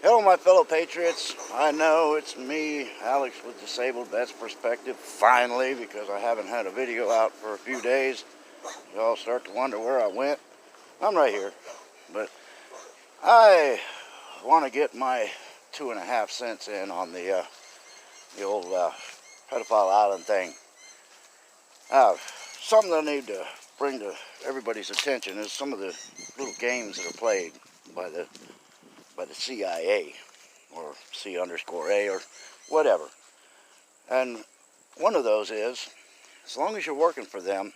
Hello, my fellow patriots. I know it's me, Alex with Disabled Vets Perspective, finally, because I haven't had a video out for a few days. Y'all start to wonder where I went. I'm right here, but I want to get my 2.5 cents in on the old pedophile island thing. Something I need to bring to everybody's attention is some of the little games that are played by the CIA. Or C_A or whatever. And one of those is, as long as you're working for them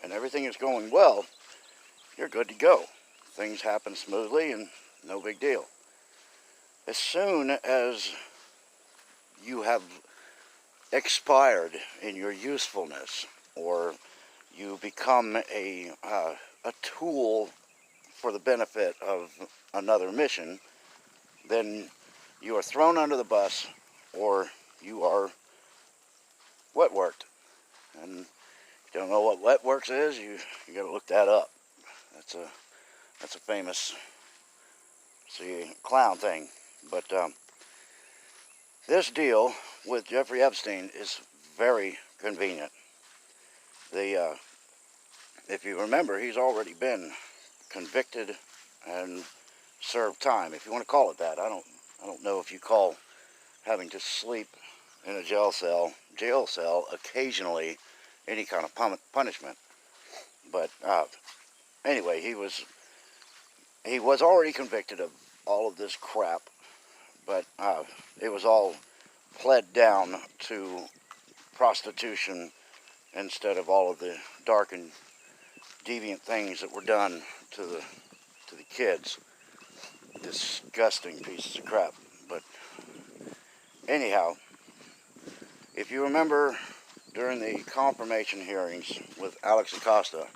and everything is going well, you're good to go. Things happen smoothly and no big deal. As soon as you have expired in your usefulness, or you become a tool for the benefit of another mission, then you are thrown under the bus, or you are wet worked. And if you don't know what wet works is, you got to look that up. That's a famous clown thing. But this deal with Jeffrey Epstein is very convenient. If you remember, he's already been convicted and served time, if you want to call it that. I don't know if you call having to sleep in a jail cell occasionally any kind of punishment. But anyway, he was already convicted of all of this crap, but it was all pled down to prostitution instead of all of the dark and deviant things that were done to the kids. Disgusting pieces of crap. But anyhow, if you remember during the confirmation hearings with Alex Acosta,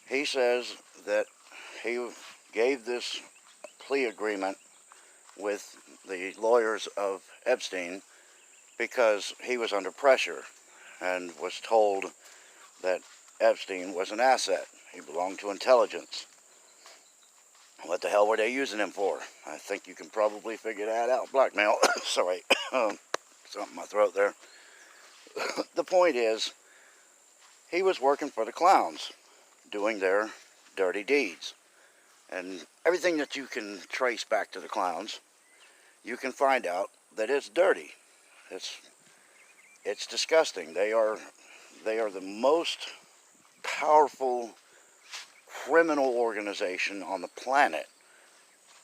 he says that he gave this plea agreement with the lawyers of Epstein because he was under pressure and was told that Epstein was an asset. He belonged to intelligence. What the hell were they using him for? I think you can probably figure that out. Blackmail. Sorry. Something in my throat there. The point is, he was working for the clowns, doing their dirty deeds. And everything that you can trace back to the clowns, you can find out that it's dirty. It's disgusting. They are the most powerful criminal organization on the planet.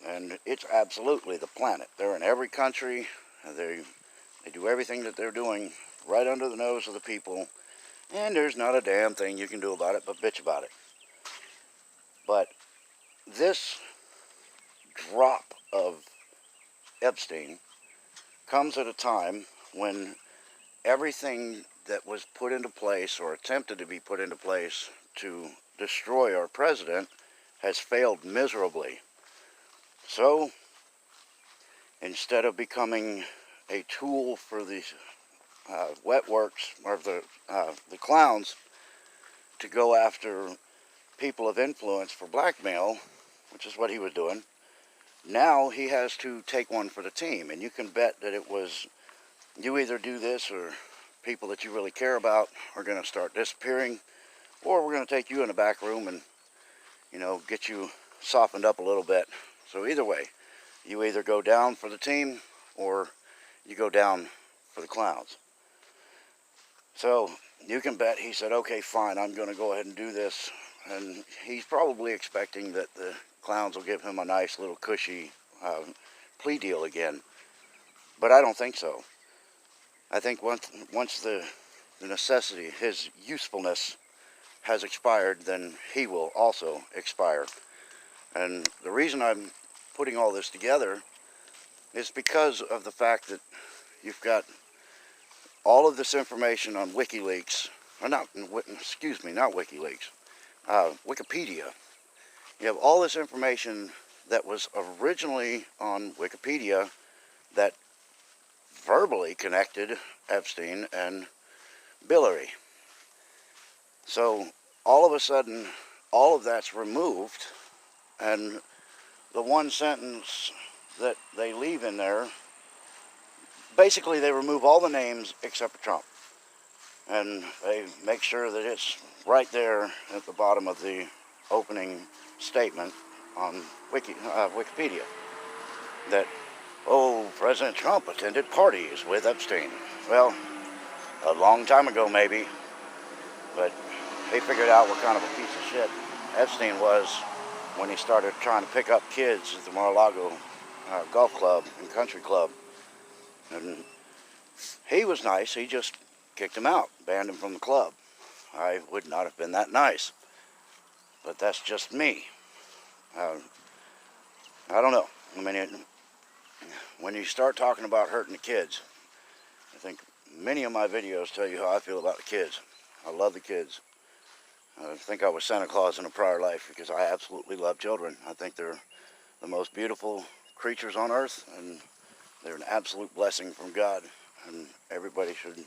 And it's absolutely the planet. They're in every country. They do everything that they're doing right under the nose of the people. And there's not a damn thing you can do about it but bitch about it. But this drop of Epstein comes at a time when everything that was put into place or attempted to be put into place to destroy our president has failed miserably. So, instead of becoming a tool for the wet works, or the clowns, to go after people of influence for blackmail, which is what he was doing, now he has to take one for the team. And you can bet that it was, you either do this or people that you really care about are going to start disappearing, or we're going to take you in the back room and, get you softened up a little bit. So either way, you either go down for the team or you go down for the clowns. So you can bet he said, okay, fine, I'm going to go ahead and do this. And he's probably expecting that the clowns will give him a nice little cushy plea deal again. But I don't think so. I think once the necessity, his usefulness has expired, then he will also expire. And the reason I'm putting all this together is because of the fact that you've got all of this information on WikiLeaks, or not WikiLeaks, Wikipedia. You have all this information that was originally on Wikipedia that verbally connected Epstein and Hillary. So all of a sudden, all of that's removed, and the one sentence that they leave in there, basically they remove all the names except for Trump. And they make sure that it's right there at the bottom of the opening statement on Wikipedia. That, oh, President Trump attended parties with Epstein. Well, a long time ago maybe, but they figured out what kind of a piece of shit Epstein was when he started trying to pick up kids at the Mar-a-Lago golf club and country club. And he was nice, he just kicked him out, banned him from the club. I would not have been that nice, but that's just me. I don't know. I mean, when you start talking about hurting the kids, I think many of my videos tell you how I feel about the kids. I love the kids. I think I was Santa Claus in a prior life because I absolutely love children. I think they're the most beautiful creatures on earth, and they're an absolute blessing from God. And everybody should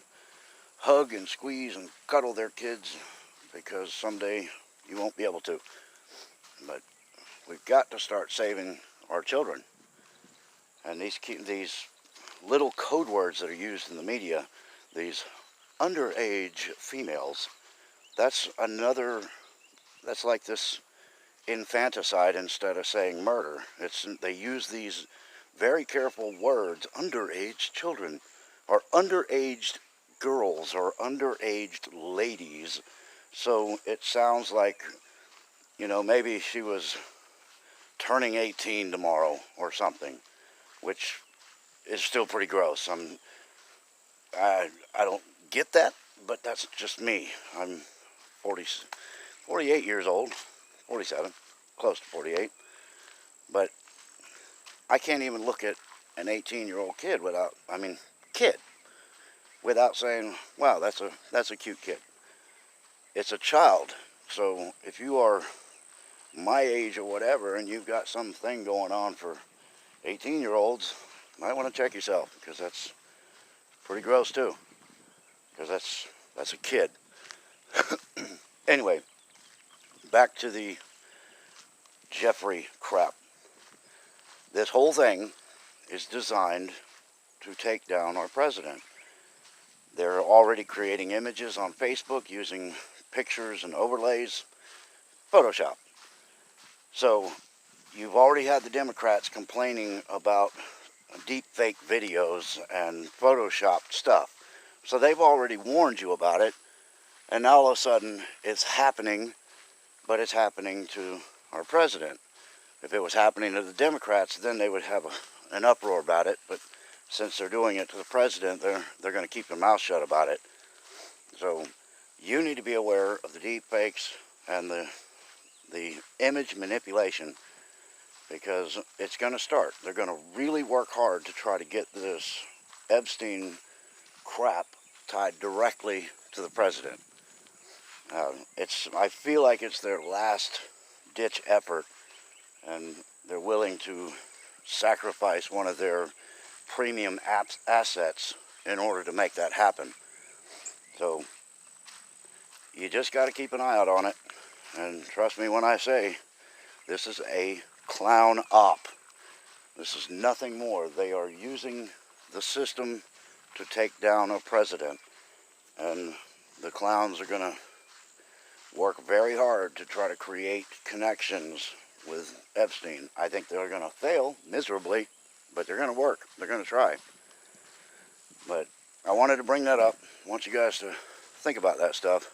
hug and squeeze and cuddle their kids, because someday you won't be able to. But we've got to start saving our children. And these little code words that are used in the media, these underage females, that's like this infanticide instead of saying murder. They use these very careful words, underage children, or underaged girls, or underaged ladies. So it sounds like, maybe she was turning 18 tomorrow or something, which is still pretty gross. I don't get that, but that's just me. I'm 48 years old, 47, close to 48, but I can't even look at an 18-year-old kid without saying, wow, that's a cute kid. It's a child. So if you are my age or whatever, and you've got something going on for 18-year-olds, you might want to check yourself, because that's pretty gross too, because that's a kid. Anyway, back to the Jeffrey crap. This whole thing is designed to take down our president. They're already creating images on Facebook using pictures and overlays, Photoshop. So you've already had the Democrats complaining about deep fake videos and Photoshopped stuff. So they've already warned you about it, and now all of a sudden it's happening, but it's happening to our president. If it was happening to the Democrats, then they would have an uproar about it, but since they're doing it to the president, they're going to keep their mouth shut about it. So you need to be aware of the deep fakes and the image manipulation, because it's going to start. They're going to really work hard to try to get this Epstein crap tied directly to the president. I feel like it's their last ditch effort, and they're willing to sacrifice one of their premium assets in order to make that happen. So you just got to keep an eye out on it, and trust me when I say this is a clown op. This is nothing more. They are using the system to take down a president, and the clowns are going to work very hard to try to create connections with Epstein. I think they're going to fail miserably, but they're going to work. They're going to try. But I wanted to bring that up. I want you guys to think about that stuff,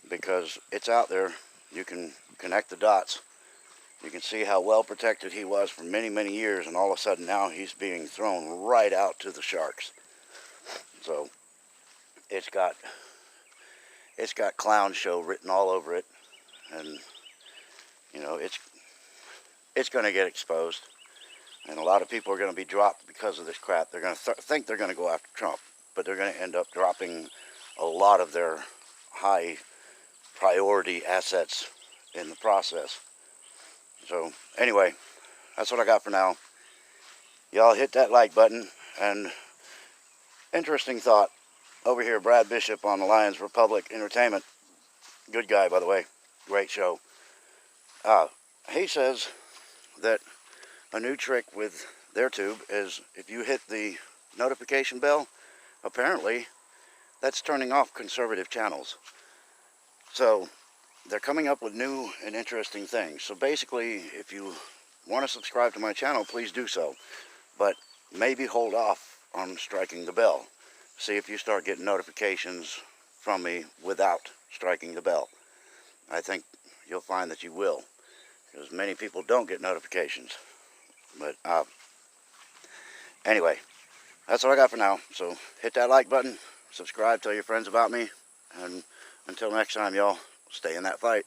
because it's out there. You can connect the dots. You can see how well protected he was for many, many years, and all of a sudden now he's being thrown right out to the sharks. So it's got clown show written all over it, and it's going to get exposed, and a lot of people are going to be dropped because of this crap. They're going to think they're going to go after Trump, but they're going to end up dropping a lot of their high priority assets in the process. So anyway, that's what I got for now. Y'all hit that like button. And interesting thought over here, Brad Bishop on the Lions Republic Entertainment, good guy, by the way, great show. He says that a new trick with their tube is if you hit the notification bell, apparently that's turning off conservative channels. So they're coming up with new and interesting things. So basically, if you want to subscribe to my channel, please do so. But maybe hold off on striking the bell. See if you start getting notifications from me without striking the bell. I think you'll find that you will, because many people don't get notifications. But anyway, that's what I got for now. So hit that like button, subscribe, tell your friends about me, and until next time, y'all, stay in that fight.